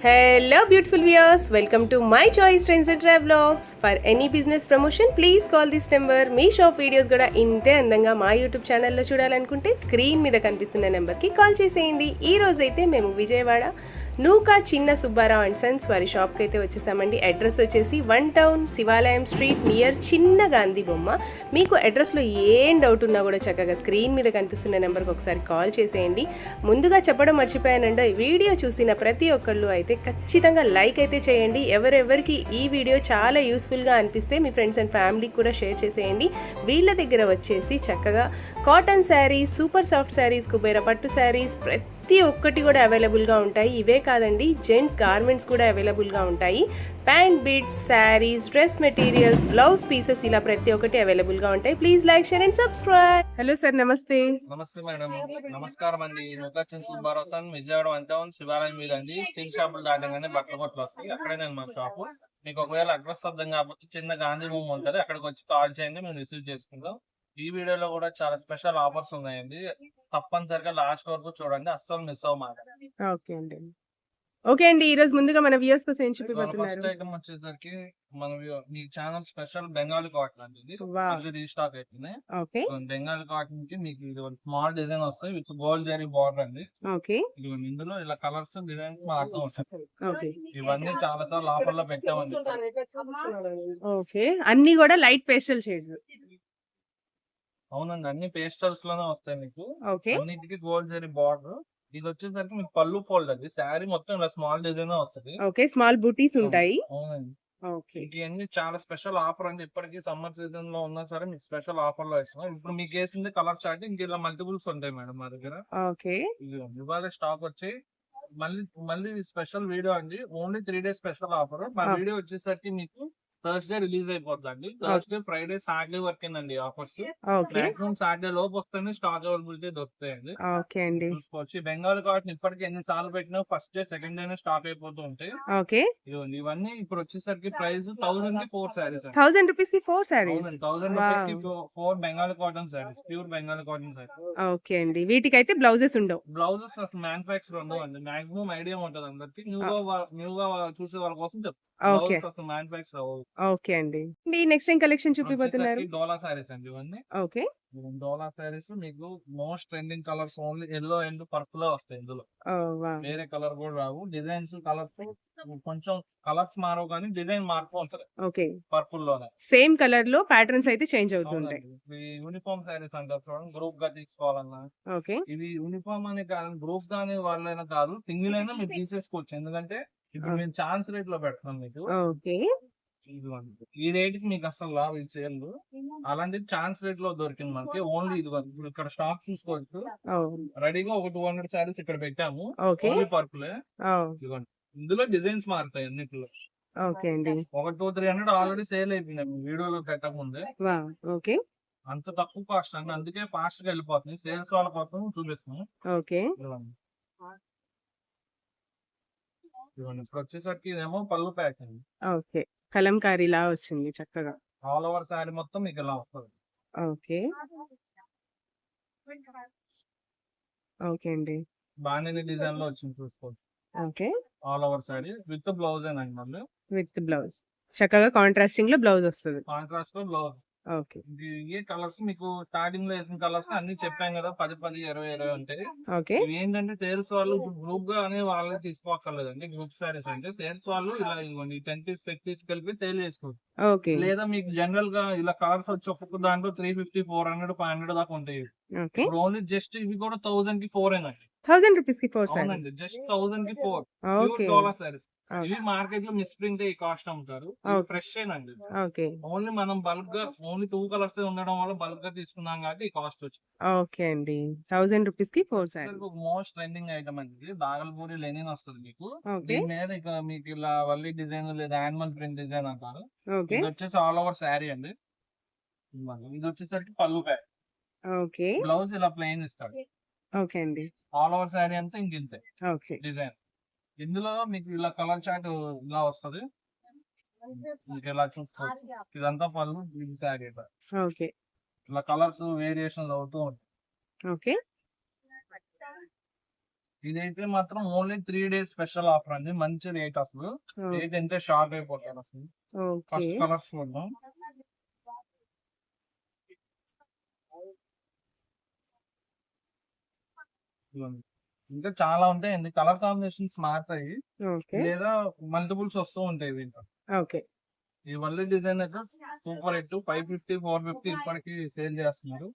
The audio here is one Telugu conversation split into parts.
Hello beautiful viewers, welcome to my choice trends and travelogs. For any business promotion, please call this number. Me shop videos కూడా ఇంతే అందంగా మా యూట్యూబ్ ఛానల్లో చూడాలనుకుంటే స్క్రీన్ మీద కనిపిస్తున్న నెంబర్కి కాల్ చేసేయండి. ఈ రోజైతే మేము విజయవాడ నూకా చిన్న సుబ్బారావు అండ్ సన్స్ వారి షాప్కి అయితే వచ్చేసామండి. అడ్రస్ వచ్చేసి 1 టౌన్ శివాలయం స్ట్రీట్ నియర్ చిన్న గాంధీ బొమ్మ. మీకు అడ్రస్లో ఏం డౌట్ ఉన్నా కూడా చక్కగా స్క్రీన్ మీద కనిపిస్తున్న నెంబర్కి ఒకసారి కాల్ చేసేయండి. ముందుగా చెప్పడం మర్చిపోయానండి, వీడియో చూసిన ప్రతి ఒక్కళ్ళు అయితే ఖచ్చితంగా లైక్ అయితే చేయండి. ఎవరెవరికి ఈ వీడియో చాలా యూస్ఫుల్గా అనిపిస్తే మీ ఫ్రెండ్స్ అండ్ ఫ్యామిలీకి కూడా షేర్ చేసేయండి. వీళ్ళ దగ్గర వచ్చేసి చక్కగా cotton saris, super soft saris, Kubera పట్టు శారీస్ ప్రతి ఒక్కటి కూడా అవైలబుల్గా ఉంటాయి. ఇవే కాదండి, జెంట్స్ గార్మెంట్స్ కూడా అవైలబుల్గా ఉంటాయి. Pant bits, saris, dress materials, blouse pieces ఇలా ప్రతి ఒక్కటి అవైలబుల్గా ఉంటాయి. Please like, share and subscribe. Hello sir, నమస్తే. నమస్తే మేడం, నమస్కారం అండి. నూకాచిన సుబ్బారావు సన్ విజయవాడ 1 టౌన్ శివాలయం మీద అండి. స్టీల్ షాపులు దాటంగానే బట్టల కొట్లు వస్తాయి, అక్కడే నేను మా షాపు. మీకు ఒకవేళ అడ్రస్ అర్థం కాకపోతే చిన్న గాంధీ బొమ్మ ఉంటుంది, అక్కడికి వచ్చి కాల్ చేయండి, మేము రిసీవ్ చేసుకుందాం. ఈ వీడియోలో కూడా చాలా స్పెషల్ ఆఫర్స్ ఉన్నాయండి, తప్పనిసరిగా లాస్ట్ వరకు చూడండి, అస్సలు మిస్ అవ్వమాట. ఓకే అండి. ఓకే అండి, ఈ రోజు ముందుగా మన వ్యూవర్స్ కోసం ఏం ఫస్ట్ చూపిస్తున్నారు? ఐటమ్ వచ్చేసరికి మన మీ ఛానల్ స్పెషల్ బెంగాలీ కాటన్ అండి. ఇది మళ్ళీ రీస్టాక్ అవుతుంది. ఓకే, బెంగాలీ కాటన్ కి మీకు ఇది స్మాల్ డిజైన్ వస్తాయి విత్ గోల్డ్ జరీ బార్డర్ అండి. ఓకే, ఇందులో ఇలా కలర్స్ డిజైన్స్ మారుతూ ఉంటాయి. ఓకే, ఇవన్నీ చాలా సార్లు ఆఫర్ లో పెట్టామండి. ఓకే. అన్ని కూడా లైట్ పేస్టల్ షేడ్స్. అవునండి, అన్ని పేస్టల్స్ లోనే వస్తాయి మీకు. ఓకే, అన్నిటికి గోల్డ్ జరీ బార్డర్. ఇది వచ్చేసరికి మీకు పళ్ళు ఫోల్డ్ అండి. శారీ మొత్తం ఇలా స్మాల్ డిజైన్ వస్తుంది. ఓకే, స్మాల్ బూటీస్ ఉంటాయి. అవునండి, ఓకే, ఇవన్నీ చాలా స్పెషల్ ఆఫర్ అండి. ఇప్పటికీ సమ్మర్ సీజన్ లో ఉన్నా సరే మీకు స్పెషల్ ఆఫర్ లో ఇస్తున్నాం. ఇప్పుడు మీకు వేసింది కలర్ చార్ట్, ఇంక ఇలా మల్టిపుల్స్ ఉంటాయి మేడం మా దగ్గర. ఓకే, ఇవాళ స్టాక్ వచ్చి మళ్ళీ మళ్ళీ స్పెషల్ వీడియో అండి. Only 3 days special offer. మా వీడియో వచ్చేసరికి మీకు థర్స్డే రిలీజ్ అయిపోద్దండి. థర్స్డే, ఫ్రైడే, సాటర్డే వరకేనండి ఆఫర్స్. ఓకే, మాక్సిమం సాటర్డే లోపు వస్తేనే స్టాక్ అవైలబిలిటీ దొరుకుతాయండి. ఓకే అండి. చూసుకోవచ్చు. బెంగాల్ కాటన్ ఇప్పటికి ఎన్ని సార్లు పెట్టినా ఫస్ట్ డే, సెకండ్ డేనే స్టాక్ అయిపోతూ ఉంటాయి. ఓకే, ఇవన్నీ ఇప్పుడు వచ్చేసరికి ప్రైస్ 1000 కి 4 సారీస్. 1000 రూపీస్ కి 4 సారీస్. 1000 రూపీస్ కి 4 Bengal cotton saris, pure Bengal cotton saris. Okay అండి, వీటికైతే బ్లౌజెస్ ఉండవు. బ్లౌజెస్ అసలు మ్యానుఫాక్చర్ ఉండవు అండి. మాక్సిమం ఐడియా ఉంటుంది అందరికి. న్యూగా చూసే వాళ్ళ కోసం చెప్తాను. ఓకే, అసలు మ్యానుఫాక్చర్ అవ్వదు. ఓకే అండి. నెక్స్ట్ ఏం కలెక్షన్ చూపిపోతున్నారు? డోలా సారీస్ అండి ఇవన్నీ. ఓకే, డోలా సారీస్ మీకు most trending colours only yellow and purple వస్తాయి. ఇందులో వేరే కలర్ కూడా రావు. డిజైన్స్, కలర్స్ కొంచెం కలర్స్ మారవు కానీ డిజైన్ మార్పు ఉంటది. ఓకే, పర్పుల్ లోనే సేమ్ కలర్ లో ప్యాటర్న్స్ అయితే చేంజ్ అవుతుంటాయి. యూనిఫామ్ సారీస్ అంటారు చూడండి, గ్రూప్ గా తీసుకోవాలన్నా. ఓకే, ఇవి యూనిఫామ్ అనే కాదు, గ్రూప్ గానే వాళ్ళైనా కాదు, సింగిల్ అయినా మీరు తీసేసుకోవచ్చు. ఎందుకంటే ఇప్పుడు మేము ఛాన్స్ రేట్ లో పెడతాం మీకు. ఓకే, ఈ రేట్ కి మీకు అసలు రావు ఈ సేల్. అలాంటిది ఛాన్స్ రేట్ లో దొరికింది మనకి. ఓన్లీ ఇది ఇప్పుడు ఇక్కడ స్టాక్ చూసుకోవచ్చు. రెడీగా ఒక 200 సారీస్ ఇక్కడ పెట్టాము. ఓన్లీ పర్పులే. ఇందులో డిజైన్స్ మారుతాయి అన్నిట్లో. ఓకే అండి, ఒక 200-300 ఆల్రెడీ సేల్ అయిపోయినాయి వీడియోలో పెట్టకముందే. ఓకే, అంత తక్కువ కాస్ట్ అండి, అందుకే ఫాస్ట్ గా వెళ్ళిపోతుంది. సేల్స్ వాళ్ళ కోసం చూపిస్తున్నాం. ఓకే, ఇప్పుడు వచ్చేసరికి ఇదేమో పళ్ళు ప్యాక్ అండి. ఓకే, కలంకారీ లా వచ్చింది చక్కగా. ఆల్ ఓవర్ సారీ మొత్తం మీకు ఇలా వస్తుంది. ఓకే, ఓకే అండి, బాణిని డిజైన్ లో వచ్చింది చూసుకోవచ్చు. Okay, all over sorry with blouse అండి. మళ్ళీ విత్ బ్లౌజ్ చక్కగా కాంట్రాస్టింగ్ లో బ్లౌజ్ వస్తుంది. కాంట్రాస్ట్ లో బ్లౌజ్. ఓకే, ఏ కలర్స్ మీకు స్టార్టింగ్ లో వేసిన కలర్స్ అన్ని చెప్పాం కదా, 10, 20, 20 ఉంటాయి. ఓకే, ఇవి ఏంటంటే సేల్స్ వాళ్ళు గ్రూప్ గా అనే వాళ్ళే తీసుకోక్కర్లేదండి. గ్రూప్ సారీస్ అంటే సేల్స్ వాళ్ళు ఇలా ఇవ్వండి 10 పీస్, 6 పీస్ కలిపి సేల్ చేసుకోవచ్చు. ఓకే, లేదా మీకు జనరల్ గా ఇలా కలర్స్ వచ్చి ఒక్కొక్క దాంట్లో 350, 400, 500 దాకా ఉంటాయి. ఓకే, ఓన్లీ జస్ట్ ఇవి కూడా 1000 కి 4 అండి. 1000 రూపీస్ కి 4 సారీస్. అవునండి, జస్ట్ 1000 కి 4 ఓకే, డోలా సారీస్. ఇవి మార్కెట్ లో మిస్ ప్రింట్ ఈ కాస్ట్ అమ్ముతారు. ఫ్రెష్ ఏనండి. ఓకే, ఓన్లీ మనం బల్క్ గా ఓన్లీ 2 కలర్స్ ఉండడం వల్ల బల్క్ గా తీసుకున్నాం కాబట్టి ఈ కాస్ట్ వచ్చింది. ఓకే అండి, 1000 రూపీస్ కి 4 సారీస్. మోస్ట్ ట్రెండింగ్ ఐటమ్ అండి. బాగల్పూరి లెనిన్ వస్తుంది మీకు. ఓకే, దీని మీద ఇక మీకు ఇలా వల్లి డిజైన్ లేదా యానిమల్ ప్రింట్ డిజైన్ అంటారు. ఓకే, ఇది వచ్చేసి ఆల్ ఓవర్ శారీ అండి. ఇది వచ్చేసరికి పళ్ళు ప్యాక్. ఓకే, బ్లౌజ్ ఇలా ప్లెయిన్ ఇస్తాడు. ఓకే అండి, ఆల్ ఓవర్ శారీ అంతా ఇంతే ఓకే, డిజైన్. ఇందులో మీకు ఇలా కలర్ చార్ట్ ఇలా వస్తుంది, మీకు ఇలా చూసుకోవచ్చు. ఇదంతా పళ్ళు, ఇది శారీ. ఓకే, ఇలా కలర్స్ వేరియేషన్ అవుతూ ఉంటాయి. ఓకే, ఇదైతే మాత్రం ఓన్లీ 3 days స్పెషల్ ఆఫర్ అండి. మంచి రేట్ అసలు. రేట్ ఎంత షాక్ అయిపోతారు అసలు. ఓకే ఫస్ట్ కలర్స్ చూద్దాం. ఇదిగోండి. ఇంకా చాలా ఉంటాయండి. కలర్ కాంబినేషన్స్ మారుతాయి ఓకే లేదా మల్టిపుల్స్ వస్తూ ఉంటాయి దీంట్లో. ఓకే ఈ వల్లి డిజైన్ అయితే సూపర్ హిట్. 550, 450 ఇప్పటికి సేల్ చేస్తున్నారు.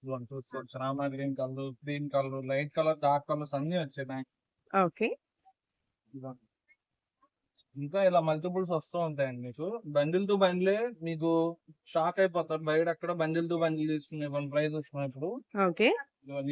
ఇదిగోండి చూసుకోవచ్చు. Rama green colour, green colour, light colour, dark colours అన్ని వచ్చాయి. ఓకే ఇదిగోండి. ఇంకా ఇలా మల్టిపుల్స్ వస్తూ ఉంటాయండి మీకు. బండిల్ టు బండిలే మీకు షాక్ అయిపోతారు. బయట అక్కడ బండిల్ టు బండిల్ తీసుకునే ప్రైస్ వచ్చినప్పుడు ఓకే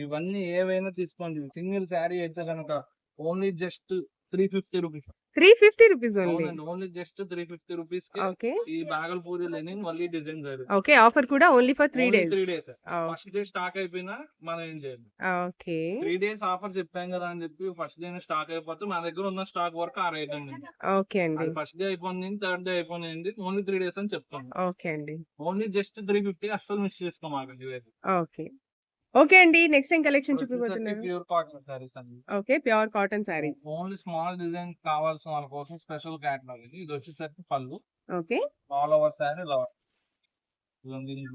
ఇవన్నీ ఏవైనా తీసుకోండి. సింగిల్ శారీ అయితే కనుక only just 350 rupees. 350 rupees only. అవునండి, ఓన్లీ జస్ట్ 350 రూపీస్ కి ఓకే ఈ బాగల్పూరి లెనిన్ మళ్ళీ డిజైన్ జరుగుతుంది. ఓకే ఆఫర్ కూడా only for 3 days. 3 days. First day stock అయిపోయినా మనం ఏం చేయాలి. ఓకే 3 days ఆఫర్ చెప్పాం కదా అని చెప్పి ఫస్ట్ డే స్టాక్ అయిపోతే మన దగ్గర ఉన్న స్టాక్ వరకు ఆ రేట్ అండి. ఓకే అండి ఫస్ట్ డే అయిపోయింది, థర్డ్ డే అయిపోయింది, ఓన్లీ 3 days అని చెప్తాను. ఓకే అండి ఓన్లీ జస్ట్ 350 అస్సలు మిస్ చేసుకోమాకండి. ఓకే ఓకే అండి నెక్స్ట్ ఏం కలెక్షన్ చూపిపోతున్నారు? ప్యూర్ కాటన్ సారీస్ అండి. Okay pure cotton saris. Only small design కావాల్సిన వాళ్ళ కోసం స్పెషల్ క్యాటలాగ్ ఇది. ఇది వచ్చేసరికి పళ్ళు, ఓకే ఆల్ ఓవర్ సారీ ఇలా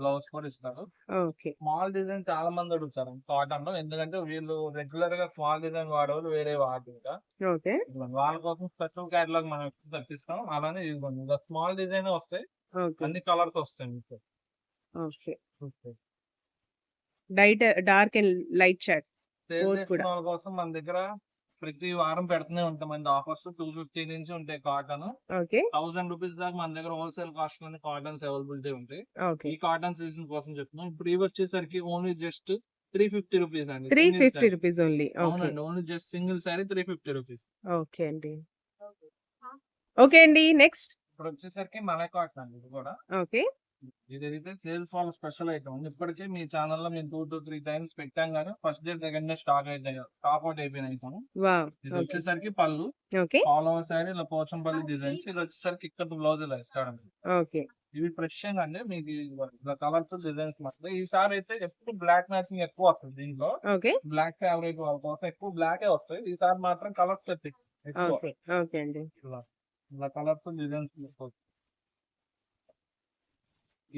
బ్లౌజ్ కూడా ఇస్తారు. ఓకే స్మాల్ డిజైన్ చాలా మంది అడుగుతారు కాటన్ లో. ఎందుకంటే వీళ్ళు రెగ్యులర్ గా స్మాల్ డిజైన్ వాడేవాళ్ళు వేరే వాడుతుంటా. ఓకే వాళ్ళ కోసం స్పెషల్ క్యాటలాగ్ మనం ఎక్కువ తప్పిస్తాం. అలానే ఇదిగోండి ఇలా స్మాల్ డిజైన్ వస్తాయి, ఓకే అన్ని కలర్స్ వస్తాయి మీకు. Okay dark and light shirt sale Both చేసుకున్న కూడా. వాళ్ళ కోసం మన దగ్గర ప్రతి వారం పెడుతూనే ఉంటామండి ఆఫర్స్. 250 నుంచి ఉంటాయి కాటన్. ఓకే 1000 రూపీస్ దాకా మన దగ్గర హోల్సేల్ కాస్ట్ లోనే కాటన్స్ అవైలబిలిటీ ఉంటాయి. ఓకే ఈ కాటన్ సీజన్ కోసం చెప్తున్నాం. ఇప్పుడు ఇవి వచ్చేసరికి ఓన్లీ జస్ట్ 350 రూపీస్ అండి. 350 రూపీస్ ఓన్లీ. ఓకే అవునండి, only just single sorry 350 rupees. Okay అండి ఓకే అండి నెక్స్ట్. ఇప్పుడు వచ్చేసరికి మలై కాటన్ అండి. ఇది కూడా ఓకే ఇదైతే సేల్స్ వాళ్ళ స్పెషల్ ఐటమ్. ఇప్పటికే మీ ఛానల్ లో మేము 2 to 3 times పెట్టాం కానీ first day second day stock out అయిపోయిన ఐటమ్. వావ్ ఇది ఓకే వచ్చేసరికి పళ్ళు, ఓకే ఆల్ ఓవర్ సారీ ఇలా పోచంపల్లి డిజైన్స్. ఇది వచ్చేసరికి ఇక్కడ బ్లౌజ్ ఇలా ఇస్తాడండి. ఓకే ఇవి ఫ్రెషింగ్ అండి. మీకు ఇలా కలర్స్ డిజైన్స్ మాత్రం ఈసారి అయితే ఎప్పుడు బ్లాక్ మ్యాచింగ్ ఎక్కువ వస్తుంది. దీంట్లో ఓకే బ్లాక్ ఫేవరెట్ వాళ్ళ కోసం ఎక్కువ బ్లాకే వస్తాయి. ఈసారి మాత్రం కలర్స్ ఎక్కువ. ఓకే ఓకే అండి ఇలా కలర్స్ డిజైన్స్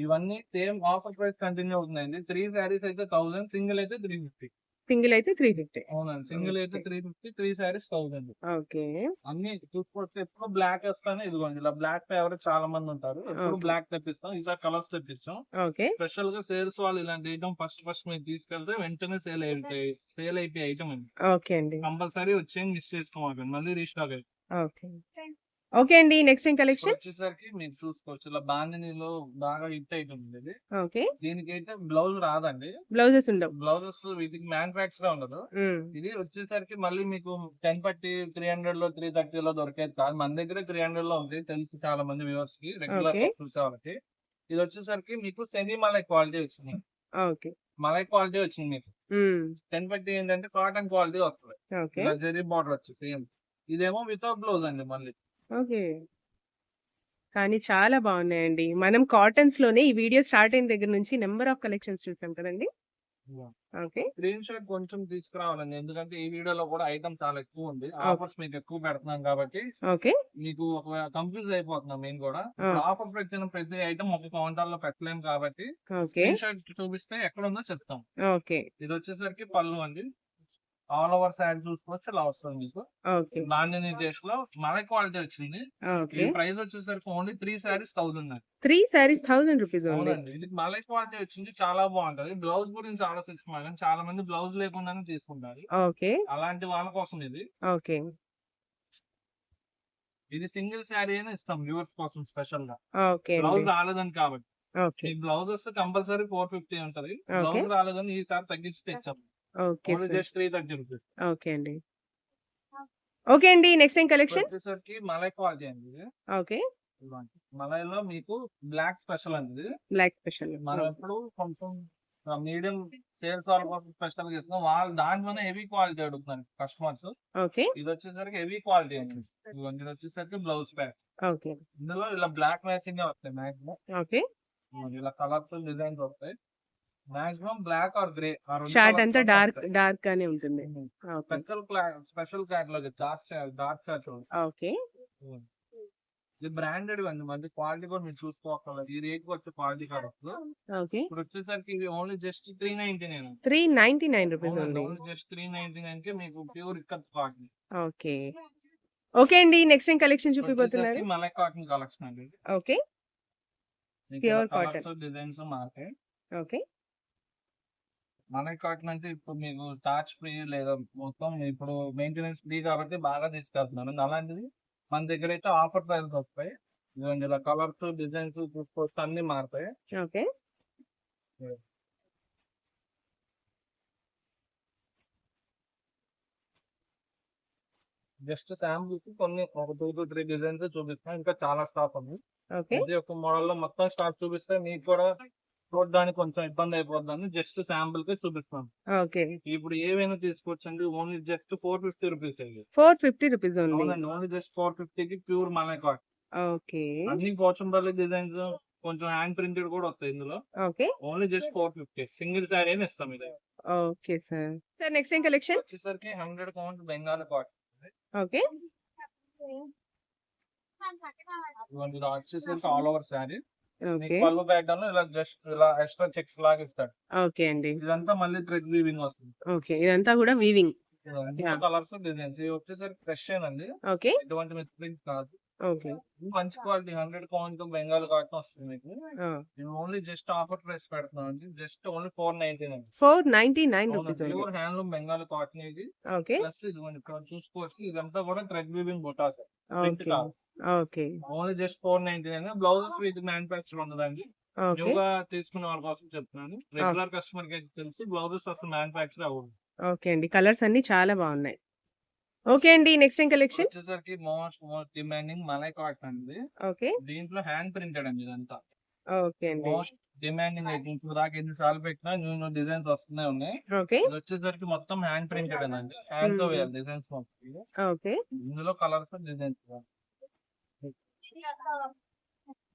ఇవన్నీ సేమ్ ఆఫర్ ప్రైస్ కంటిన్యూ అవుతుందండి. 3 సారీస్ అయితే 1000, సింగిల్ అయితే 350. సింగిల్ అయితే 350. అవునండి, సింగిల్ అయితే 350, 3 సారీస్ 1000. ఓకే అన్ని చూసుకోవచ్చు. ఎప్పుడు బ్లాక్ వస్తానే ఇదిగోండి ఇలా బ్లాక్ ఫేవరెట్ చాలా మంది ఉంటారు. ఎప్పుడు Okay. బ్లాక్ తెప్పిస్తాం, ఈసారి కలర్స్ తెప్పిస్తాం. ఓకే స్పెషల్ గా సేల్స్ వాళ్ళు ఇలాంటి ఐటమ్ ఫస్ట్ మీరు తీసుకెళ్తే వెంటనే సేల్ అయిపోయి ఐటమ్ అండి. ఓకే అండి కంపల్సరీ వచ్చేది మిస్ చేసుకోమాకండి, మళ్ళీ రీస్టాక్ అయ్యి. ఓకే ఓకే అండి నెక్స్ట్ ఏం కలెక్షన్? వచ్చేసరికి మీరు చూసుకోవచ్చు ఇలా బాందినీలో బాగా హిట్ ఐటమ్ ఉంది ఇది. ఓకే దీనికైతే బ్లౌజ్ రాదండి. బ్లౌజెస్ ఉండవు. బ్లౌజెస్ వీటికి మ్యానుఫాక్చర్ ఉండదు. ఇది వచ్చేసరికి మళ్ళీ మీకు 10 పట్టి 300 లో 330 లో దొరికేది కాదు. మన దగ్గర 300 లో ఉంది, తెలుసు చాలా మంది వ్యూవర్స్ కి, రెగ్యులర్ Okay. చూసే వాళ్ళకి. ఇది వచ్చేసరికి మీకు సెమీ మలై క్వాలిటీ వచ్చింది. ఓకే మలై క్వాలిటీ వచ్చింది మీకు. 10 పట్టి ఏంటంటే కాటన్ క్వాలిటీ వస్తుంది. ఓకే ఇలా జరీ బార్డర్ వచ్చి సేమ్. ఇదేమో వితౌట్ బ్లౌజ్ అండి మళ్ళీ. ఓకే కానీ చాలా బాగున్నాయండి. మనం కాటన్స్ లోనే ఈ వీడియో స్టార్ట్ అయిన దగ్గర నుంచి నెంబర్ ఆఫ్ కలెక్షన్స్ చూసాం కదండి. ఓకే స్క్రీన్ షాట్ కొంచెం తీసుకురావాలండి, ఎందుకంటే ఈ వీడియోలో కూడా ఐటమ్ చాలా ఎక్కువ ఉంది. ఆఫర్స్ మీకు ఎక్కువ పెడుతున్నాం కాబట్టి ఓకే మీకు ఒక కన్ఫ్యూజ్ అయిపోతున్నాం మేము కూడా. ఆ. ఆఫర్ పెట్టిన ప్రతి ఐటమ్ ఒక కౌంటర్ లో పెట్టలేము కాబట్టి ఓకే స్క్రీన్ షాట్ చూపిస్తే ఎక్కడ ఉందో చెప్తాం. ఓకే ఇది వచ్చేసరికి పళ్ళు అండి. ఆల్ ఓవర్ సైడ్ చూసుకోవచ్చు ఇలా వస్తుంది మీకు. ఓకే బాండినీ టేస్ట్ లో మలై క్వాలిటీ వచ్చింది. ఓకే ఈ ప్రైస్ వచ్చేసరికి ఓన్లీ 3 సారీస్ 1000 అండి. 3 sarees 1000 రూపీస్ ఓన్లీ. అవునండి, ఇది మలై క్వాలిటీ వచ్చింది, చాలా బాగుంటది. బ్లౌజ్ గురించి ఆలోచించమా కానీ చాలా మంది బ్లౌజ్ లేకుండానే తీసుకుంటారు. ఓకే అలాంటి వాళ్ళ కోసం ఇది. ఓకే ఇది సింగిల్ శారీ అయినా ఇస్తాం వ్యూవర్స్ కోసం స్పెషల్ గా. ఓకే బ్లౌజ్ అండి రాలేదని కాబట్టి. ఓకే మీకు బ్లౌజ్ వస్తే కంపల్సరీ 450 ఉంటది. Okay. బ్లౌజ్ రాలేదని ఈసారి తగ్గించి తెచ్చాం. Okay only sir just 330 rupees. Okay అండి ఓకే అండి నెక్స్ట్ ఏం కలెక్షన్? వచ్చేసరికి మలై క్వాలిటీ అండి ఇది. ఓకే ఇదిగోండి. మలైలో మీకు బ్లాక్ స్పెషల్ అండి ఇది. Black special. మనం ఎప్పుడు కొంచెం మీడియం సేల్స్ వాళ్ళ కోసం స్పెషల్ గా ఇస్తున్నాం. వాళ్ళు దాంట్లోనే హెవీ క్వాలిటీ అడుగుతున్నారు కస్టమర్స్. ఓకే ఇది వచ్చేసరికి హెవీ క్వాలిటీ అండి. ఇదిగోండి, ఇది వచ్చేసరికి బ్లౌజ్ ప్యాక్. ఓకే. ఇందులో ఇలా బ్లాక్ మ్యాచింగ్ వస్తాయి మాక్సిమం. ఓకే. ఇలా కలర్ఫుల్ డిజైన్స్ వస్తాయి. మాక్సిమం బ్లాక్ ఆర్ గ్రే ఆ రెండు షార్ట్ కలర్స్ అంతా లోనే డార్క్ వస్తాయి. డార్క్ గానే ఉంటుంది. Okay. Special catalogue dark short. Okay. ఇది బ్రాండెడ్ అండి, మంచి క్వాలిటీ కూడా మీరు చూసుకోవాలి. ఈ రేట్ వచ్చే క్వాలిటీ కావచ్చు. ఓకే. ఇప్పుడు వచ్చేసరికి ఇది ఓన్లీ జస్ట్ 399. 399 రూపీస్ అవునండి, ఓన్లీ. ఓన్లీ జస్ట్ 399 కి మీకు pure ikat cotton. Okay. Okay అండి. నెక్స్ట్ ఏం కలెక్షన్ చూపిపోతున్నారు? వచ్చేసరికి మలై కాటన్ కలెక్షన్ అండి. ఓకే. మీకు ప్యూర్ కలర్స్ కాటన్. డిజైన్స్ మారుతాయి. ఓకే. మలై కాటన్ అంటే ఇప్పుడు మీకు టాచ్ ఫ్రీ లేదా మొత్తం ఇప్పుడు మెయింటెనెన్స్ ఫ్రీ కాబట్టి బాగా తీసుకెళ్తున్నాను. అలాంటిది మన దగ్గర అయితే ఆఫర్ ప్రైస్ వస్తాయి. ఇదిగోండి ఇలా కలర్స్ డిజైన్స్ చూసుకోవచ్చు, అన్ని మారుతాయి. ఓకే. జస్ట్ శాంపుల్స్ కొన్ని ఒక 2 to 3 డిజైన్స్ చూపిస్తాను. ఇంకా చాలా స్టాక్ ఉంది. ఓకే. ఇది ఒక మోడల్ లో మొత్తం స్టాక్ చూపిస్తే మీకు కూడా చూడడానికి కొంచెం ఇబ్బంది అయిపోతుందని జస్ట్ శాంపుల్ కి చూపిస్తాను. ఓకే. ఇప్పుడు ఏవైనా తీసుకోవచ్చండి, only just 450 rupees. 450 rupees only. అవునండి, ఓన్లీ జస్ట్ 450 కి ప్యూర్ మలై కాటన్. ఓకే. అన్ని పోచంపల్లి డిజైన్స్, కొంచెం హ్యాండ్ ప్రింటెడ్ కూడా వస్తాయి ఇందులో. Okay. Only just 450 single sari అని ఇస్తాం. ఇది ఓకే సార్. సార్ నెక్స్ట్ ఏం కలెక్షన్? వచ్చేసరికి 100 కౌంట్ బెంగాల్ కాటన్. ఓకే. ఇదిగోండి, ఇలా వచ్చేసరికి ఆల్ ఓవర్ శారీ. ఓకే. పళ్ళు ప్యాటర్న్ ఇలా జస్ట్ ఇలా ఎక్స్ట్రా చెక్స్ లాగా ఇస్తాడు. ఓకే అండి. ఇదంతా మళ్ళీ థ్రెడ్ వీవింగ్ వస్తుంది. ఓకే. ఇదంతా కూడా వీవింగ్. Yeah. Colours designs. ఇది వచ్చేసరికి ఫ్రెష్ అండి, ఓకే. ఎటువంటి మిస్ప్రింట్ కాదు. ఓకే. ఇది మంచి క్వాలిటీ 100 కౌంట్ బెంగాల్ కాటన్ వస్తుంది మీకు. ఆ. ఇది ఓన్లీ జస్ట్ ఆఫర్ ప్రైస్ పెడుతున్నాం అండి, just only 499. 499 rupees only. Pure handloom Bengal cotton ఇది. ఓకే. ప్లస్ ఇదిగోండి ఇక్కడ చూసుకోవచ్చు, ఇదంతా కూడా థ్రెడ్ వీవింగ్ బొటాస్, ప్రింట్ ఓకే. కాదు. Okay. Only just 499. Blouses with manufacture ఉండదండి. ఓకే. న్యూగా తీసుకునే వాళ్ళ కోసం చెప్తున్నాను. రెగ్యులర్ కస్టమర్ కి తెలిసి బ్లౌజెస్ అసలు మ్యానుఫ్యాక్చర్ అవ్వదు. ఓకే అండి. కలర్స్ అన్ని చాలా బాగున్నాయి. ఓకే అండి. నెక్స్ట్ ఏం కలెక్షన్? వచ్చేసరికి మోస్ట్ డిమాండింగ్ మలై కాటన్ అండి. ఓకే. దీంట్లో హ్యాండ్ ప్రింటెడ్ అండి ఇదంతా. ఓకే అండి. మోస్ట్ డిమాండింగ్ అయితే ఇప్పుడు దాకా ఎన్ని సార్లు పెట్టినా న్యూ డిజైన్స్ వస్తూనే ఉన్నాయి. ఓకే. ఇది వచ్చేసరికి మొత్తం హ్యాండ్ ప్రింటెడ్ అండి, హ్యాండ్ తో వేయాలి డిజైన్స్ మొత్తం. ఓకే. ఇందులో కలర్స్ డిజైన్స్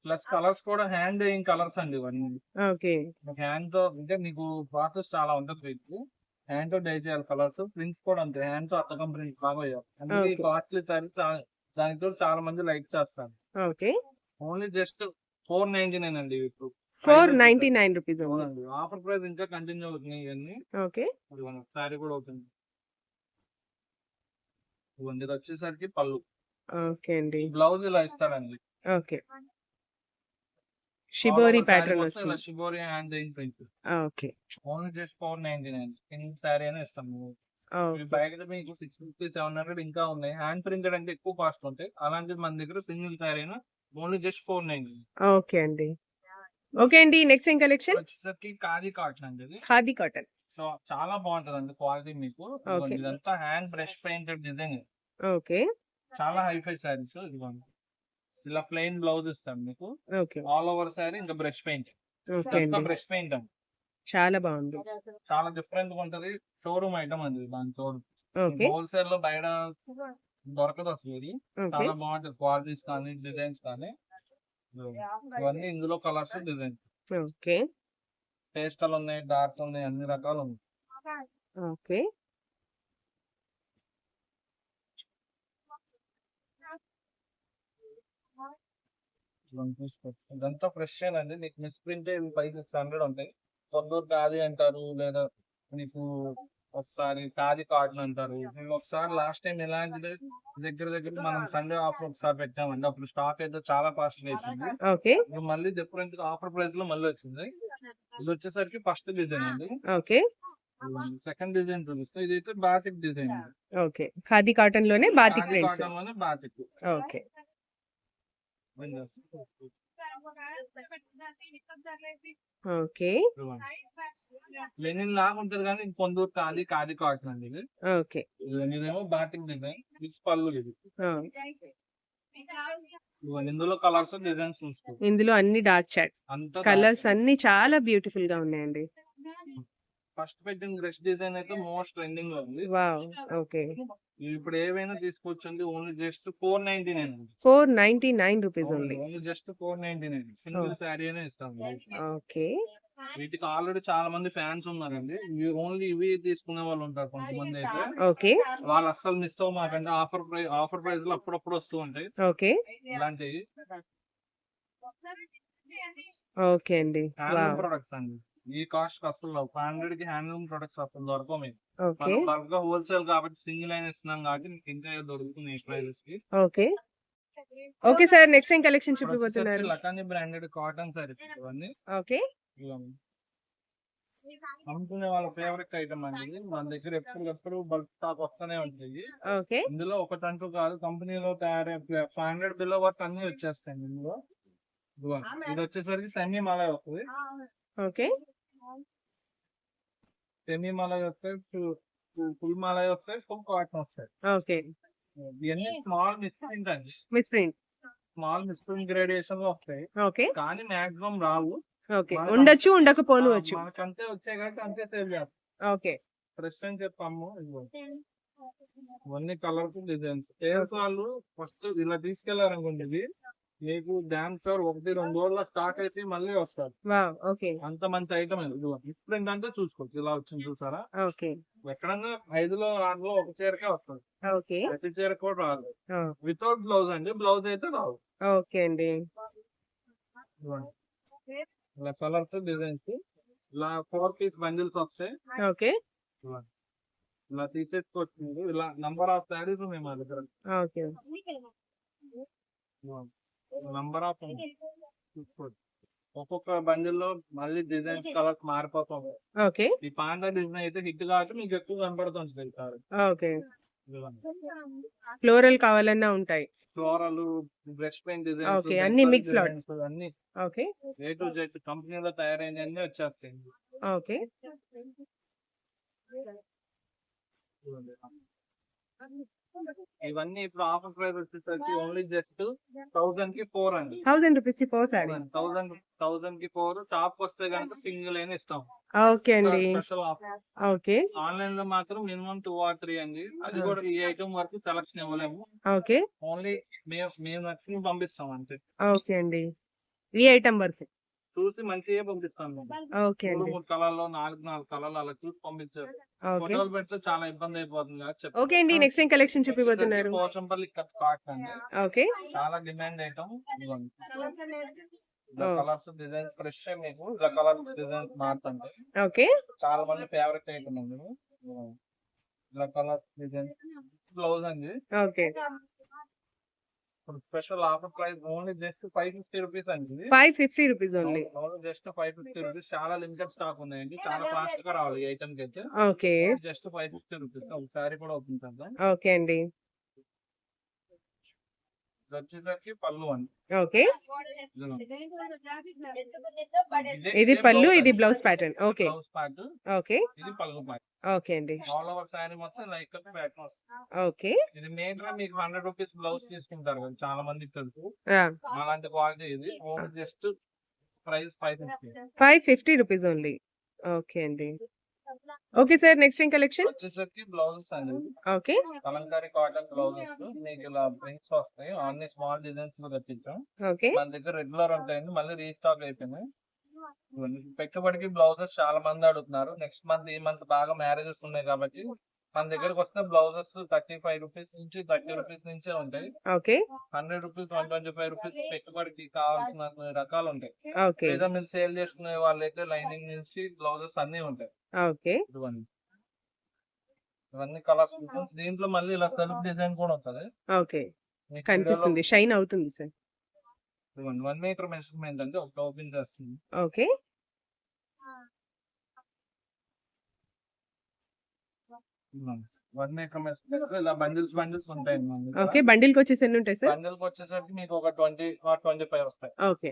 ప్లస్ కలర్స్ కూడా హ్యాండ్ వేయింగ్ కలర్స్ అండి ఇవన్నీ. ఓకే. హ్యాండ్ తో అంటే మీకు ప్రాసెస్ చాలా ఉంటుంది. మీకు హ్యాండ్ తో డై చేయాలి. కలర్స్ ప్రింట్స్ కూడా అంతే, హ్యాండ్ తో అత్తకం ప్రింట్ బాగా వేయాలి. అందుకే Okay. కాస్ట్లీ సారీ దానితో చాలా మంది లైక్ చేస్తారు. ఓకే. ఓన్లీ జస్ట్ 499 అండి ఇప్పుడు. 499 రూపీస్ ఓన్లీ. అవునండి, ఆఫర్ ప్రైస్ ఇంకా కంటిన్యూ అవుతున్నాయి ఇవన్నీ. ఓకే. సారీ కూడా అవుతుంది. ఇవన్నీ ఇది వచ్చేసరికి పళ్ళు, ఓకే అండి. బ్లౌజ్ ఇలా ఇస్తారండి. ఓకే. షిబోరి ప్యాటర్న్ ఇలా వస్తుంది. Shibori hand weighing print. Okay. Only just 499 single sorry అని ఇస్తాం. ఇవి బయట మీకు 650, 700 ఇంకా ఉన్నాయి. హ్యాండ్ ప్రింటెడ్ అంటే ఎక్కువ కాస్ట్ ఉంటాయి. అలాంటిది మన దగ్గర single sorry only just 499. Okay అండి. ఓకే అండి. నెక్స్ట్ ఏం కలెక్షన్? వచ్చేసరికి ఖాదీ కాటన్ అండి ఇది. ఖాదీ కాటన్. సో చాలా బాగుంటది అండి క్వాలిటీ మీకు. Okay. ఇదంతా hand brush painted design, okay. చాలా హైఫై సారీస్. ఇదిగోండి ఇలా ప్లెయిన్ బ్లౌజ్ ఇస్తాం మీకు. ఓకే. ఆల్ ఓవర్ సారీ ఇంకా బ్రష్ పెయింట్. ఓకే అండి. బ్రష్ పెయింట్ అండి, చాలా బాగుంది. చాలా డిఫరెంట్ గా ఉంటది. షోరూమ్ ఐటమ్ అండి, దాని తోడు ఓకే. హోల్సేల్ లో బయట దొరకదు అసలు. ఇది ఓకే. చాలా బాగుంటది, క్వాలిటీస్ కానీ డిజైన్స్ కానీ. ఇవన్నీ ఇందులో కలర్స్ డిజైన్స్, ఓకే. పేస్టల్ ఉన్నాయి, డార్క్ ఉన్నాయి, అన్ని రకాలు ఉన్నాయి. ఓకే. ఇవన్నీ చూసుకోవచ్చు. ఇదంతా ఫ్రెష్ అండి, మీకు మిస్ ప్రింట్ 500-600 ఉంటాయి. కొందరు ఖాదీ అంటారు, లేదా మీకు ఒకసారి ఖాదీ కాటన్ అంటారు. మేము ఒకసారి లాస్ట్ టైం ఇలాంటిది దగ్గర మనం సండే ఆఫర్ ఒకసారి పెట్టామండి. అప్పుడు స్టాక్ అయితే చాలా కాస్ట్ వేసింది. ఓకే. ఇప్పుడు మళ్ళీ డిఫరెంట్ ఆఫర్ ప్రైస్ లో మళ్ళీ వచ్చింది. ఇది వచ్చేసరికి ఫస్ట్ డిజైన్ అండి. ఓకే. సెకండ్ డిజైన్ చూపిస్తాం. ఇదైతే బాతిక్ డిజైన్ అండి. ఓకే. ఖాదీ కాటన్ లోనే బాతిక్ ఖాదీ ప్రింట్స్. కాటన్ లోనే బాతిక్. ఓకే. ఓకే. లెనిన్ లాగా ఉంటది కానీ కొందరు ఖాదీ కాటన్ అండి ఇది. ఓకే. ఇదేమో బాతిక్ డిజైన్ విత్ పళ్ళు. ఇది ఆ. ఇందులో కలర్స్ డిజైన్స్ చూసుకో. ఇందులో అన్ని డార్క్ చాట్ అంతా కలర్స్ అన్ని చాలా బ్యూటిఫుల్ గా ఉన్నాయండి. ఫస్ట్ పెట్టిన బ్రష్ డిజైన్ అయితే మోస్ట్ ట్రెండింగ్ లో ఉంది. వావ్! ఓకే. ఇప్పుడు ఏవైనా తీసుకోవచ్చండి. ఓన్లీ జస్ట్ 499 అండి. 499 rupees only. Only just 499 single sari అనే ఇస్తాం. ఓకే. వీటికి ఆల్రెడీ చాలా మంది ఫ్యాన్స్ ఉన్నారండి. ఓన్లీ ఇవి తీసుకునే వాళ్ళు ఉంటారు కొంతమంది అయితే. ఓకే. వాళ్ళు అస్సలు మిస్ అవ్వమాకండి. ఆఫర్ ప్రైస్ లో అప్పుడప్పుడు వస్తూ ఉంటాయి ఓకే. ఇలాంటివి. ఓకే అండి. Handloom wow! ప్రొడక్ట్స్ అండి. ఈ కాస్ట్ అసలు 500 కి హ్యాండ్లూమ్ ప్రొడక్ట్స్ అసలు దొరకవు మీకు. ఓకే. మనం బల్క్ గా హోల్సేల్ కాబట్టి సింగిల్ అయిన ఇస్తున్నాం కాబట్టి మీకు ఇంకా దొరుకుతుంది ఈ ప్రైజెస్ కి. ఓకే. ఓకే సార్, నెక్స్ట్ ఏం కలెక్షన్ ఇప్పుడు వచ్చేసరికి చూపిపోతున్నారు? లకాని బ్రాండెడ్ కాటన్ సారీస్ ఇవన్నీ. ఓకే. ఇవన్నీ అమ్ముకునే వాళ్ళ ఫేవరెట్ ఐటమ్ అండి ఇది. మన దగ్గర ఎప్పుడు బల్క్ స్టాక్ వస్తూనే ఉంటాయి. ఓకే. ఇందులో ఒకటంటూ కాదు, కంపెనీలో తయారయ్యే 500 బిలో వర్క్ అన్ని వచ్చేస్తాయి ఇందులో. ఇదిగోండి. ఇది వచ్చేసరికి సెమీ మలై వస్తుంది. ఓకే. సెమీ మలై వస్తాయి, ఫుల్ మలై వస్తాయి, ఫుల్ కాటన్ వస్తాయి. ఓకే. ఇవన్నీ స్మాల్ మిస్ప్రింట్ అండి. Miss print. Small misprint gradation లో వస్తాయి ఓకే. కానీ మాక్సిమం రావు. ఓకే. ఉండొచ్చు, ఉండకపోవచ్చు. మనకంతే వచ్చాయి కాబట్టి అంతే సేల్ చేస్తాం. ఓకే. ఫ్రెష్ అని చెప్పాము. ఇవన్నీ కలర్ఫుల్ డిజైన్స్. వాళ్ళు ఫస్ట్ ఇలా తీసుకెళ్లారనుకోండి, ఇది మీకు డామ్ షూర్ 1-2 రోజుల్లో స్టాక్ అయితే మళ్ళీ వస్తారు. వావ్! ఓకే. అంత మంచి ఐటమ్ ఇప్పుడు ఏంటంటే చూసుకోవచ్చు. ఇలా వచ్చింది చూసారా? ఓకే. ఎక్కడన్నా 5లో 6లో ఒక చీరకే వస్తుంది. ఓకే. ప్రతి చీర కూడా రాదు. ఆ! వితౌట్ బ్లౌజ్ అండి. బ్లౌజ్ అయితే రావు. ఓకే అండి. ఇదిగోండి. ఇలా కలర్స్ డిజైన్స్ ఇలా 4 పీస్ బండిల్స్ వస్తాయి. ఓకే. ఇదిగోండి. ఇలా తీసేసుకోవచ్చు. ఇలా నంబర్ ఆఫ్ శారీస్ ఉన్నాయి మా దగ్గర. ఓకే. నంబర్ ఆఫ్ చూసుకోవచ్చు. ఒక్కొక్క బండిల్లో మళ్ళీ డిజైన్స్ కలర్స్ మారిపోతాయి. ఓకే. ఈ పాండా డిజైన్ అయితే హిట్ కాబట్టి మీకు ఎక్కువ కనబడుతుంది సార్. ఓకే. ఫ్లోరల్ కావాలన్నా ఉంటాయి. Floral, brush paint design, okay. అన్ని మిక్స్ లాట్. అన్ని ఓకే. ఏ టు జెడ్ కంపెనీలో తయారైన అన్ని వచ్చేస్తాయి. ఓకే. ఇవన్నీ ఇప్పుడు ఆఫర్ ప్రైస్ వచ్చేసరికి ఓన్లీ జస్ట్ 1000 కి 4 అండి. 1000 రూపీస్ కి 4 సారీ. 1000 కి 4. టాప్ వస్తే కనుక సింగిల్ అయినా ఇస్తాం. ఓకే అండి. Special offer. ఓకే. ఆన్లైన్ లో మాత్రం మినిమం 2 or 3 అండి. అది కూడా ఈ ఐటమ్ వరకు సెలక్షన్ ఇవ్వలేము. ఓకే. ఓన్లీ మేము నచ్చింది పంపిస్తాం అంతే. ఓకే అండి. ఈ ఐటమ్ వరకు చూసి మంచిగా పంపిస్తాం. ఓకే అండి. 3 కలర్లో 4 కలర్లు అలా చూసి పంపించారు. ఓకే. ఫోటోలు పెడితే చాలా ఇబ్బంది అయిపోతుంది కదా చెప్పి. ఓకే అండి, నెక్స్ట్ ఏం కలెక్షన్ చూపిపోతున్నారు? పోచంపల్లి కట్ కాటన్ అండి. ఓకే. చాలా demand item. Colours design fresh మీకు ఇలా కలర్స్ డిజైన్స్ మారుతుంది. ఓకే. చాలా మంది ఫేవరెట్ ఐటమ్ అండి. ఇలా కలర్స్ డిజైన్ బ్లౌజ్ అండి. Okay. Special offer price only just 550 rupees అండి. 550 రూపీస్ ఓన్లీ. Just 550 rupees. చాలా లిమిటెడ్ స్టాక్ ఉన్నాయండి. చాలా ఫాస్ట్ గా రావాలి ఈ ఐటమ్ కి అయితే. ఓకే. Just 550 rupees. ఒకసారి కూడా ఓపెన్ చేద్దాం. ఓకే అండి. వచ్చేసరికి పళ్ళు అండి. ఓకే. ఇది పళ్ళు, ఇది blouse pattern. Okay. Blouse part, okay. ఇది పళ్ళు పార్ట్. ఓకే అండి. ఆల్ ఓవర్ శారీ మొత్తం లైక్ ప్యాటర్న్ వస్తుంది. ఓకే. ఇది మెయిన్ గా మీకు 100 రూపీస్ బ్లౌజ్ తీసుకుంటారు కదా చాలా మంది తెలుసు. ఆ, అలాంటి క్వాలిటీ ఇది. Only just price 550. 550 rupees only. Okay అండి. ఓకే సార్, నెక్స్ట్ ఏం కలెక్షన్? వచ్చేసరికి బ్లౌజెస్ అండి. ఓకే. కలంకారీ కాటన్ బ్లౌజెస్ మీకు ఇలా ప్రింట్స్ వస్తాయి. అన్ని స్మాల్ డిజైన్స్ లో తెప్పించాం. ఓకే. మన దగ్గర రెగ్యులర్ ఉంటాయండి. మళ్ళీ రీస్టాక్ అయిపోయినాయి. పెట్టుబడికి బ్లౌజెస్ చాలా మంది అడుగుతున్నారు. నెక్స్ట్ మంత్ ఈ మంత్ బాగా మ్యారేజెస్ ఉన్నాయి కాబట్టి మన దగ్గరకు వస్తే బ్లౌజెస్ 35 రూపీస్ నుంచి 30 రూపీస్ నుంచే ఉంటాయి. ఓకే. 100 రూపీస్ 125 రూపీస్ పెట్టుబడికి కావాల్సిన రకాలు ఉంటాయి. ఓకే. లేదా మీరు సేల్ చేసుకునే వాళ్ళైతే లైనింగ్ నుంచి బ్లౌజెస్ అన్ని ఉంటాయి. ఓకే. ఇవన్నీ కలర్స్. దీంట్లో మళ్ళీ ఇలా సెల్ఫ్ డిజైన్ కూడా ఉంటుంది. ఓకే. కనిపిస్తుంది, షైన్ అవుతుంది సార్. 1 మీటర్ మెజర్మెంట్ అంటే ఒకటి ఓపెన్ చేస్తుంది. ఓకే. ఇలా బండిల్స్ ఉంటాయి. ఓకే. బండిల్ కి వచ్చేసి ఎన్ని ఉంటాయి సార్? బండిల్ కి వచ్చేసరికి మీకు ఒక 20 or 25 వస్తాయి. Okay.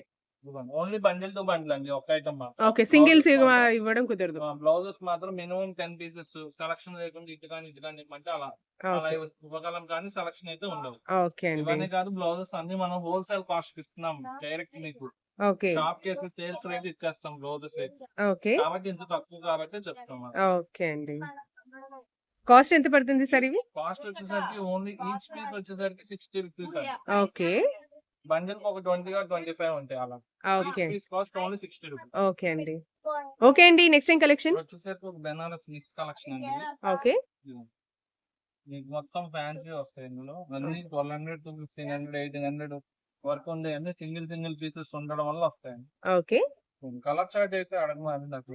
Only bundle to bundle అండి. ఒక ఐటమ్ మాత్రం. ఓకే. సింగిల్స్ ఇవ్వడం కుదరదు. బ్లౌజెస్ మాత్రం మినిమం 10 పీసెస్ కలెక్షన్ లేకుండా ఇటు కానీ అంటే అలా ఇవ్వగలం కానీ సెలక్షన్ అయితే ఉండవు. ఓకే అండి. ఇవన్నీ కాదు బ్లౌజెస్ అన్ని మనం హోల్సేల్ కాస్ట్ ఇస్తున్నాం డైరెక్ట్ మీకు. ఓకే. షాప్ కేసి సేల్స్ రేట్ ఇచ్చేస్తాం రోజు సేల్ ఓకే. కాబట్టి ఇంత తక్కువ కాబట్టి చెప్తాం. ఓకే అండి. కాస్ట్ ఎంత పడుతుంది సార్ ఇవి? కాస్ట్ వచ్చేసరికి ఓన్లీ ఈచ్ పీస్ వచ్చేసరికి 60 రూపీస్ అండి. ఓకే. బండిల్ ఒక 20 ఆర్ 25 ఉంటాయి అలా. Each okay. Piece cost only 60 rupees. Okay అండి. ఓకే అండి. నెక్స్ట్ ఏం కలెక్షన్? వచ్చేసరికి ఒక బెనారస్ మిక్స్ కలెక్షన్ అండి ఇది. ఓకే. మీకు మొత్తం ఫ్యాన్సీ వస్తాయి ఇందులో. అన్ని 1200 to 1500, 1800 వరకు ఉండే అన్ని సింగిల్ పీసెస్ ఉండడం వల్ల వస్తాయండి. ఓకే. కలర్ చార్ట్ అయితే అడగమండి నాకు.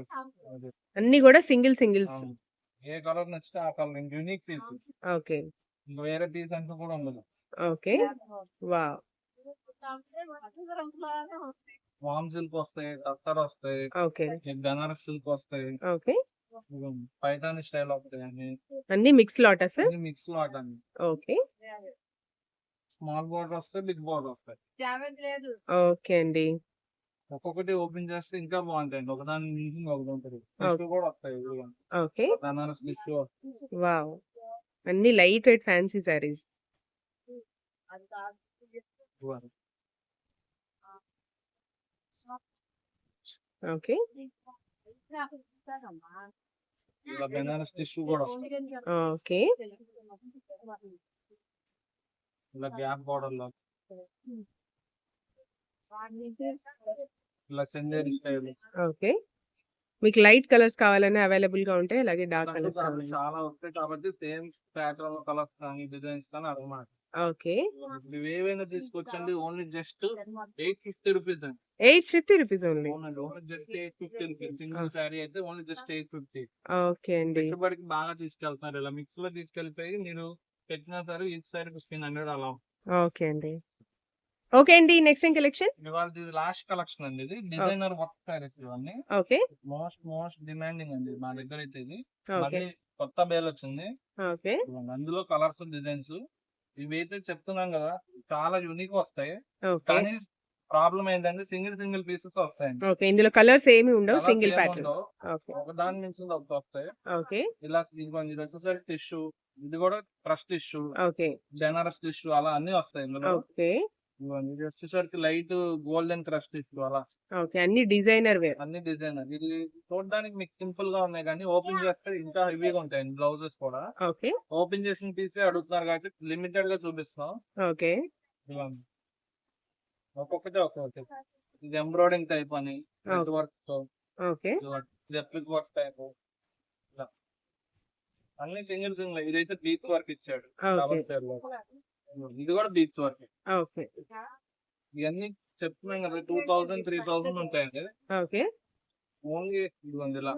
అదే. అన్ని కూడా సింగిల్స్. అవును. ఏ కలర్ నచ్చితే ఆ కలర్ యూనిక్ పీస్. ఓకే. ఇంకా వేరే పీస్ అంటూ కూడా ఉండదు. ఓకే. వావ్. వామ్ సిల్క్ వస్తాయి, టస్సర్ వస్తాయి, ఓకే. బెనారస్ సిల్క్ వస్తాయి, ఓకే. పైతాని స్టైల్ వస్తాయి అన్ని. అన్ని మిక్స్ లాటా సార్? అన్ని మిక్స్ లాట్ అండి. ఓకే. స్మాల్ బోర్డర్ వస్తాయి, బిగ్ బోర్డర్ వస్తాయి. ఓకే అండి. ఒక్కొక్కటి ఓపెన్ చేస్తే ఇంకా బాగుంటాయండి. ఒకదాని నుంచి ఒకటి ఉంటుంది. టిష్యూ కూడా వస్తాయి ఇదిగో. ఓకే. బెనారస్ టిష్యూ వస్తాయి. వావ్. అన్ని లైట్ వెయిట్ ఫ్యాన్సీ సారీస్. ఇదిగోండి. ఓకే. ఇలా బెనారస్ టిష్యూ కూడా వస్తాయి. ఓకే. ఇలా గ్యాప్ బోర్డర్ లో ఇలా చందేరి స్టైల్. ఓకే. మీకు లైట్ కలర్స్ కావాలన్నా అవైలబుల్ గా ఉంటాయి. అలాగే డార్క్ కలర్స్ కావాలన్నా. చాలా వస్తాయి కాబట్టి సేమ్ ప్యాటర్న్ కలర్స్ కానీ డిజైన్స్ కానీ అన్నమాట. ఓకే. ఇవి ఏవైనా తీసుకొచ్చండి ఓన్లీ జస్ట్ 850 రూపీస్ అండి. 850 రూపీస్ ఓన్లీ. అవునండి. Only just 850 rupees. Single sari అయితే ఓన్లీ జస్ట్ 850. ఓకే అండి. పెట్టుబడికి బాగా తీసుకెళ్తున్నారు. ఇలా మిక్స్ లో తీసుకెళ్ళిపోయి మీరు పెట్టినా సరే ఈచ్ శారీ 1500 అలా. ఓకే అండి. ఓకే అండి. నెక్స్ట్ ఏం కలెక్షన్? ఇవాళ ఇది లాస్ట్ కలెక్షన్ అండి. ఇది డిజైనర్ వర్క్ శారీస్ ఇవన్నీ. ఓకే. మోస్ట్ డిమాండింగ్ అండి మా దగ్గర అయితే ఇది. ఓకే. మళ్ళీ కొత్త బేల్ వచ్చింది. ఓకే. ఇదిగోండి. అందులో కలర్ఫుల్ డిజైన్స్. ఇవైతే చెప్తున్నాం కదా చాలా యూనిక్ వస్తాయి. ఓకే. కానీ ప్రాబ్లం ఏంటంటే సింగిల్ పీసెస్ వస్తాయండి. ఓకే. ఇందులో కలర్స్ ఏమి ఉండవు. Colours సింగిల్ ఏమి ప్యాటర్న్. ఉండవు. ఓకే. ఒక దాని నుంచి ఒకటి వస్తాయి. ఓకే. ఇలా ఇదిగోండి ఇది వచ్చేసరికి టిష్యూ, ఇది కూడా trust tissue, okay. Banaras tissue అలా అన్ని వస్తాయి ఇందులో. ఓకే. ఇదిగోండి ఇది వచ్చేసరికి లైట్ గోల్డెన్ క్రష్ టిష్యూ అలా ఓకే. అన్ని డిజైనర్ వేర్. అన్ని డిజైనర్. ఇది చూడడానికి మీకు సింపుల్ గా ఉన్నాయి కానీ ఓపెన్ చేస్తే ఇంకా హెవీగా ఉంటాయి బ్లౌజెస్ కూడా. ఓకే. ఓపెన్ చేసిన పీసే అడుగుతున్నారు కాబట్టి లిమిటెడ్ గా చూపిస్తాం. ఓకే. ఇదిగోండి. ఒక్కొక్కటి ఇది ఎంబ్రాయిడింగ్ టైప్ అని థ్రెడ్ వర్క్ తో, ఓకే. ఇది ఎప్లిక్ వర్క్ టైప్ ఇలా అన్ని సింగిల్ ఇదైతే బీచ్ వర్క్ ఇచ్చాడు. ఓకే. డబల్ షేడ్ లో. ఇది కూడా బీచ్ వర్క్. ఓకే. ఇవన్నీ చెప్తున్నాం కదా 2000, 3000 ఉంటాయండి. ఓకే. ఓన్లీ ఇదిగోండి ఇలా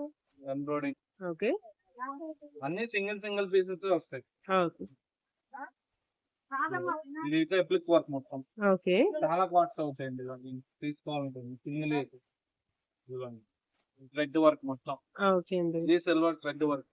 ఎంబ్రాయిడింగ్ ఓకే. అన్ని సింగిల్ పీసెస్ వస్తాయి. ఓకే. ఇది అయితే ఎప్లిక్ వర్క్ మొత్తం ఓకే. చాలా కాస్ట్ అవుతాయండి. ఇవన్నీ తీసుకోవాలంటుంది సింగిల్ ఇదిగోండి థ్రెడ్ వర్క్ మొత్తం. ఓకే అండి. ఇది సిల్వర్ థ్రెడ్ వర్క్.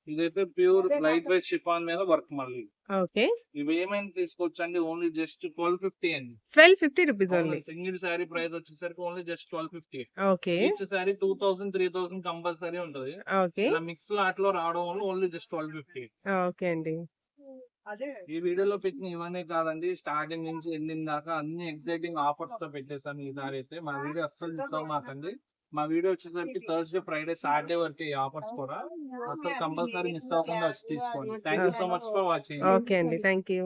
ఇదైతే ప్యూర్ లైట్ వెయిట్ షిఫాన్ మీద వర్క్ మళ్ళీ. ఓకే. ఇవి ఏమైనా తీసుకోవచ్చండి ఓన్లీ జస్ట్ 1250 అండి. 1250 rupees only. Single sari price వచ్చేసరికి only just 1250. Okay. Each sari 2000, 3000 compulsory ఉంటది. ఓకే. ఇలా మిక్స్ లాట్ లో రావడం వల్ల ఓన్లీ జస్ట్ 1250. ఓకే అండి. ఈ వీడియోలో పెట్టిన ఇవన్నీ కాదండి, స్టార్టింగ్ నుంచి ఎండింగ్ దాకా అన్ని ఎగ్జైటింగ్ ఆఫర్స్ తో పెట్టేసాను ఈసారి అయితే. మా వీడియో అస్సలు మిస్ అవ్వమాకండి. మా వీడియో వచ్చేసరికి థర్స్డే, ఫ్రైడే, సాటర్డే వరకు ఈ ఆఫర్స్ కూడా అసలు కంపల్సరీ మిస్ అవ్వకుండా వచ్చి తీసుకోండి. Thank you so much for watching. Okay అండి. Thank you.